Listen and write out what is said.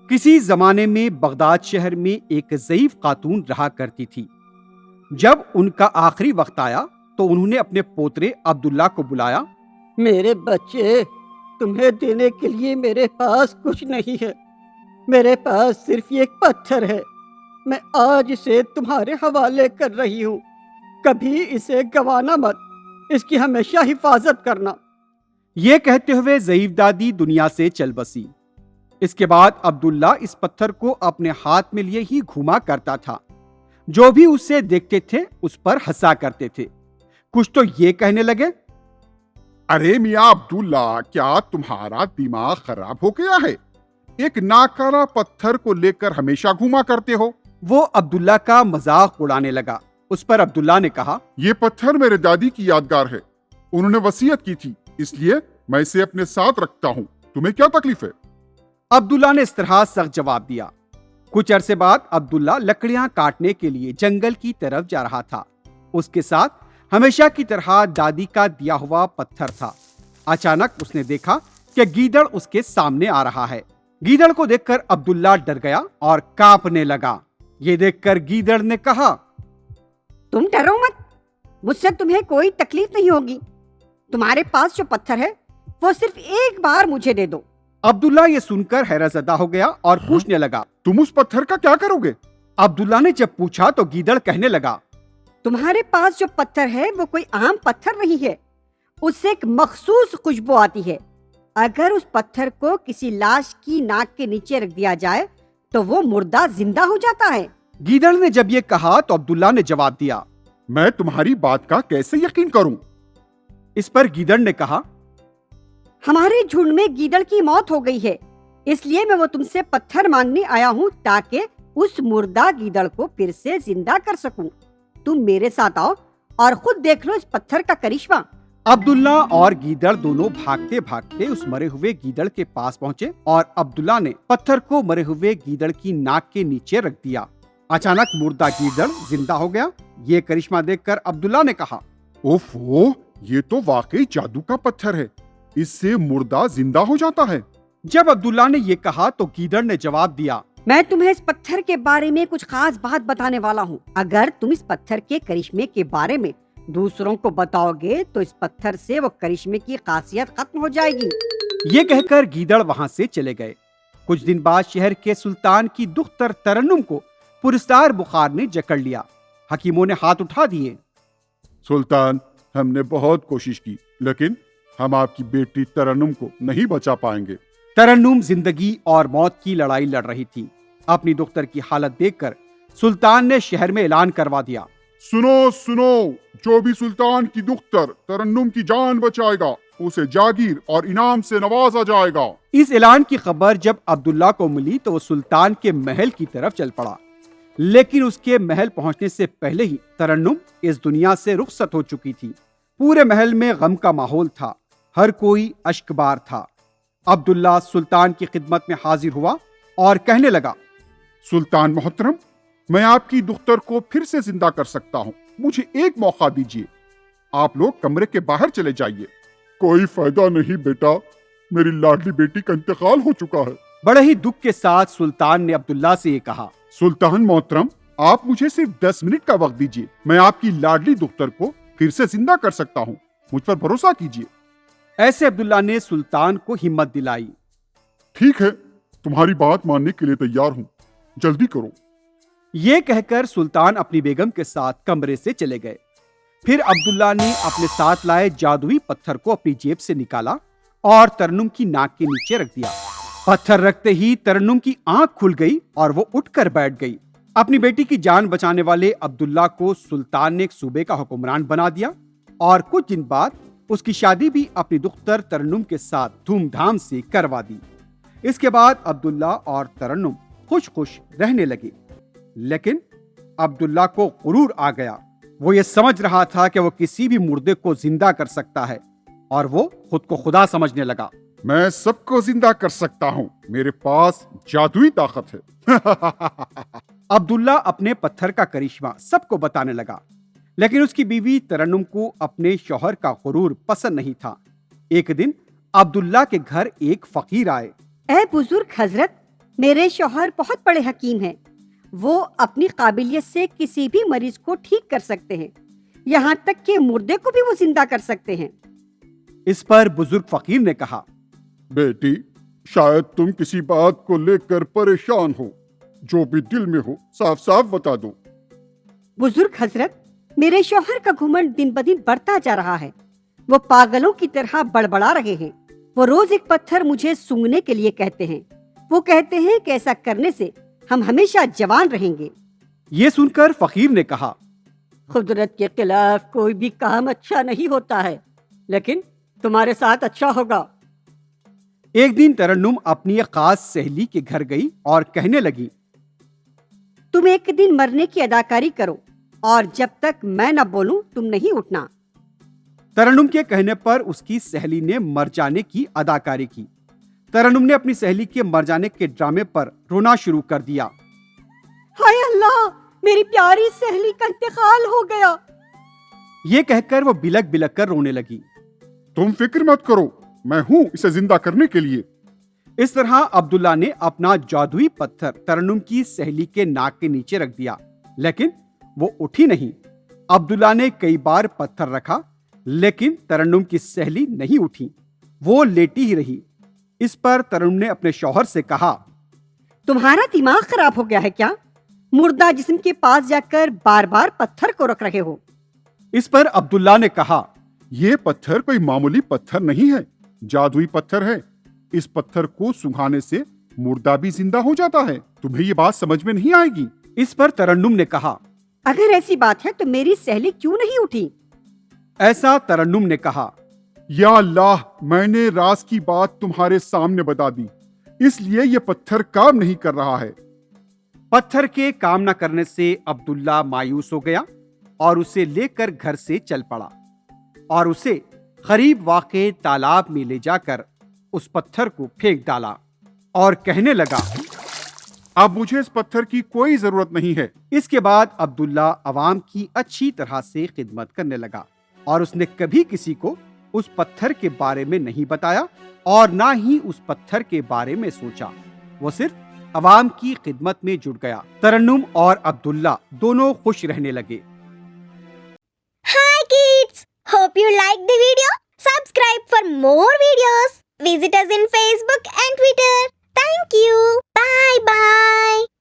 کسی زمانے میں بغداد شہر میں ایک ضعیف خاتون رہا کرتی تھی۔ جب ان کا آخری وقت آیا تو انہوں نے اپنے پوترے عبداللہ کو بلایا۔ میرے بچے، تمہیں دینے کے لیے میرے پاس کچھ نہیں ہے، میرے پاس صرف یہ ایک پتھر ہے، میں آج اسے تمہارے حوالے کر رہی ہوں، کبھی اسے گنوانا مت، اس کی ہمیشہ حفاظت کرنا۔ یہ کہتے ہوئے ضعیف دادی دنیا سے چل بسی۔ اس کے بعد عبداللہ اس پتھر کو اپنے ہاتھ میں لیے ہی گھوما کرتا تھا۔ جو بھی اسے دیکھتے تھے اس پر ہنسا کرتے تھے۔ کچھ تو یہ کہنے لگے، ارے میاں عبداللہ، کیا تمہارا دماغ خراب ہو گیا ہے؟ ایک ناکارہ پتھر کو لے کر ہمیشہ گھوما کرتے ہو۔ وہ عبداللہ کا مذاق اڑانے لگا۔ اس پر عبداللہ نے کہا، یہ پتھر میرے دادی کی یادگار ہے، انہوں نے وصیت کی تھی، اس لیے میں اسے اپنے ساتھ رکھتا ہوں، تمہیں کیا تکلیف ہے؟ عبداللہ نے اس طرح سخت جواب دیا۔ کچھ عرصے بعد عبداللہ لکڑیاں کاٹنے کے لیے جنگل کی طرف جا رہا تھا۔ اس کے ساتھ ہمیشہ کی طرح دادی کا دیا ہوا پتھر تھا۔ اچانک اس نے دیکھا کہ گیدڑ اس کے سامنے آ رہا ہے۔ گیدڑ کو دیکھ کر عبداللہ ڈر گیا اور کانپنے لگا۔ یہ دیکھ کر گیدڑ نے کہا، تم ڈرو مت، مجھ سے تمہیں کوئی تکلیف نہیں ہوگی، تمہارے پاس جو پتھر ہے وہ صرف ایک بار مجھے دے دو۔ عبداللہ یہ سن کر حیرت زدہ ہو گیا اور پوچھنے لگا، تم اس پتھر کا کیا کرو گے؟ عبداللہ نے جب پوچھا تو گیدڑ کہنے لگا، تمہارے پاس جو پتھر ہے وہ کوئی عام پتھر نہیں ہے، اس سے ایک مخصوص خوشبو آتی ہے، اگر اس پتھر کو کسی لاش کی ناک کے نیچے رکھ دیا جائے تو وہ مردہ زندہ ہو جاتا ہے۔ گیدڑ نے جب یہ کہا تو عبداللہ نے جواب دیا، میں تمہاری بات کا کیسے یقین کروں؟ اس پر گیدڑ نے کہا، ہمارے جھنڈ میں گیدڑ کی موت ہو گئی ہے، اس لیے میں وہ تم سے پتھر مانگنے آیا ہوں تاکہ اس مردہ گیدڑ کو پھر سے زندہ کر سکوں۔ تم میرے ساتھ آؤ اور خود دیکھ لو اس پتھر کا کرشمہ۔ عبداللہ اور گیدڑ دونوں بھاگتے بھاگتے اس مرے ہوئے گیدڑ کے پاس پہنچے اور عبداللہ نے پتھر کو مرے ہوئے گیدڑ کی ناک کے نیچے رکھ دیا۔ اچانک مردہ گیدڑ زندہ ہو گیا۔ یہ کرشمہ دیکھ کر عبداللہ نے کہا، اوفو، یہ تو واقعی جادو کا پتھر ہے، اس سے مردہ زندہ ہو جاتا ہے۔ جب عبداللہ نے یہ کہا تو گیدڑ نے جواب دیا، میں تمہیں اس پتھر کے بارے میں کچھ خاص بات بتانے والا ہوں، اگر تم اس پتھر کے کرشمے کے بارے میں دوسروں کو بتاؤ گے تو اس پتھر سے وہ کرشمے کی خاصیت ختم ہو جائے گی۔ یہ کہہ کر گیدڑ وہاں سے چلے گئے۔ کچھ دن بعد شہر کے سلطان کی دختر ترنم کو پرستار بخار نے جکڑ لیا۔ حکیموں نے ہاتھ اٹھا دیے۔ سلطان، ہم نے بہت کوشش کی لیکن ہم آپ کی بیٹی ترنم کو نہیں بچا پائیں گے۔ ترنم زندگی اور موت کی لڑائی لڑ رہی تھی۔ اپنی دختر کی حالت دیکھ کر سلطان نے شہر میں اعلان کروا دیا، سنو، جو بھی سلطان کی دختر ترنم کی جان بچائے گا اسے جاگیر اور انعام سے نوازا جائے گا۔ اس اعلان کی خبر جب عبداللہ کو ملی تو وہ سلطان کے محل کی طرف چل پڑا، لیکن اس کے محل پہنچنے سے پہلے ہی ترنم اس دنیا سے رخصت ہو چکی تھی۔ پورے محل میں غم کا ماحول تھا، ہر کوئی اشک بار تھا۔ عبداللہ سلطان کی خدمت میں حاضر ہوا اور کہنے لگا، سلطان محترم، میں آپ کی دختر کو پھر سے زندہ کر سکتا ہوں، مجھے ایک موقع دیجیے۔ آپ لوگ کمرے کے باہر چلے جائیے۔ کوئی فائدہ نہیں بیٹا، میری لاڈلی بیٹی کا انتقال ہو چکا ہے۔ بڑے ہی دکھ کے ساتھ سلطان نے عبداللہ سے یہ کہا، سلطان محترم، آپ مجھے صرف 10 منٹ کا وقت دیجیے، میں آپ کی لاڈلی دختر کو پھر سے زندہ کر سکتا ہوں، مجھ پر بھروسہ کیجیے۔ ایسے عبداللہ نے سلطان کو ہمت دلائی۔ ٹھیک ہے، تمہاری بات ماننے کے لیے تیار ہوں، جلدی کرو۔ یہ کہہ کر سلطان اپنی بیگم کے ساتھ کمرے سے چلے گئے۔ پھر عبداللہ نے اپنے ساتھ لائے جادوئی پتھر کو اپنی جیب سے نکالا اور ترنم کی ناک کے نیچے رکھ دیا۔ پتھر رکھتے ہی ترنم کی آنکھ کھل گئی اور وہ اٹھ کر بیٹھ گئی۔ اپنی بیٹی کی جان بچانے والے عبداللہ کو سلطان نے ایک صوبے کا حکمران بنا دیا اور کچھ دن بعد اس کی شادی بھی اپنی دختر ترنم کے ساتھ دھوم دھام سے کروا دی۔ اس کے بعد عبداللہ اور ترنم خوش رہنے لگے، لیکن عبداللہ کو غرور آ گیا۔ وہ یہ سمجھ رہا تھا کہ وہ کسی بھی مردے کو زندہ کر سکتا ہے اور وہ خود کو خدا سمجھنے لگا۔ میں سب کو زندہ کر سکتا ہوں، میرے پاس جادوئی طاقت ہے۔ عبداللہ اپنے پتھر کا کرشمہ سب کو بتانے لگا، لیکن اس کی بیوی ترنم کو اپنے شوہر کا غرور پسند نہیں تھا۔ ایک دن عبداللہ کے گھر ایک فقیر آئے۔ اے بزرگ حضرت، میرے شوہر بہت بڑے حکیم ہیں. وہ اپنی قابلیت سے کسی بھی مریض کو ٹھیک کر سکتے ہیں، یہاں تک کہ مردے کو بھی وہ زندہ کر سکتے ہیں. اس پر بزرگ فقیر نے کہا، بیٹی، شاید تم کسی بات کو لے کر پریشان ہو. جو بھی دل میں ہو صاف صاف بتا دو. بزرگ حضرت، میرے شوہر کا گھمنڈ دن بدن بڑھتا جا رہا ہے. وہ پاگلوں کی طرح بڑبڑا رہے ہیں. وہ روز ایک پتھر مجھے سونگنے کے لیے کہتے ہیں. وہ کہتے ہیں کہ ایسا کرنے سے ہم ہمیشہ جوان رہیں گے. یہ سن کر فقیر نے کہا، قدرت کے خلاف کوئی بھی کام اچھا نہیں ہوتا ہے، لیکن تمہارے ساتھ اچھا ہوگا. ایک دن ترنم اپنی ایک خاص سہیلی کے گھر گئی اور کہنے لگی، تم ایک دن مرنے کی اداکاری کرو اور جب تک میں نہ بولوں تم نہیں اٹھنا. ترنم کے کہنے پر اس کی سہیلی نے مر جانے کی اداکاری کی. ترنم نے اپنی سہیلی کے مر جانے کے ڈرامے پر رونا شروع کر دیا. ہائے اللہ، میری پیاری سہیلی کا انتقال ہو گیا. یہ کہہ کر وہ بلک بلک کر رونے لگی. تم فکر مت کرو، میں ہوں اسے زندہ کرنے کے لیے. اس طرح عبداللہ نے اپنا جادوئی پتھر ترنم کی سہیلی کے ناک کے نیچے رکھ دیا، لیکن وہ اٹھی نہیں. عبداللہ نے کئی بار پتھر رکھا لیکن ترنم کی سہیلی نہیں اٹھی، وہ لیٹی ہی رہی. اس پر ترنم نے اپنے شوہر سے کہا، تمہارا دماغ خراب ہو گیا ہے کیا؟ مردہ جسم کے پاس جا کر بار بار پتھر کو رکھ رہے ہو. اس پر عبداللہ نے کہا، یہ پتھر کوئی معمولی پتھر نہیں ہے، جادوئی پتھر ہے. اس پتھر کو سنگھانے سے مردہ بھی زندہ ہو جاتا ہے. تمہیں یہ بات سمجھ میں نہیں آئے گی. اس پر ترنم نے کہا، اگر ایسی بات ہے تو میری سہیلی کیوں نہیں اٹھی؟ ایسا ترنم نے کہا، یا اللہ، میں نے راز کی بات تمہارے سامنے بتا دی، اس لیے یہ پتھر کام نہیں کر رہا ہے. پتھر کے کام نہ کرنے سے عبداللہ مایوس ہو گیا اور اسے لے کر گھر سے چل پڑا اور اسے قریب واقع تالاب میں لے جا کر اس پتھر کو پھینک ڈالا اور کہنے لگا، اب مجھے اس پتھر کی کوئی ضرورت نہیں ہے. اس کے بعد عبداللہ عوام کی اچھی طرح سے خدمت کرنے لگا اور اس نے کبھی کسی کو اس پتھر کے بارے میں نہیں بتایا اور نہ ہی اس پتھر کے بارے میں سوچا. وہ صرف عوام کی خدمت میں جڑ گیا. ترنم اور عبداللہ دونوں خوش رہنے لگے. Hi kids! Hope you liked the video. Subscribe for more videos. Visit us in Facebook and Twitter. Thank you. Bye bye.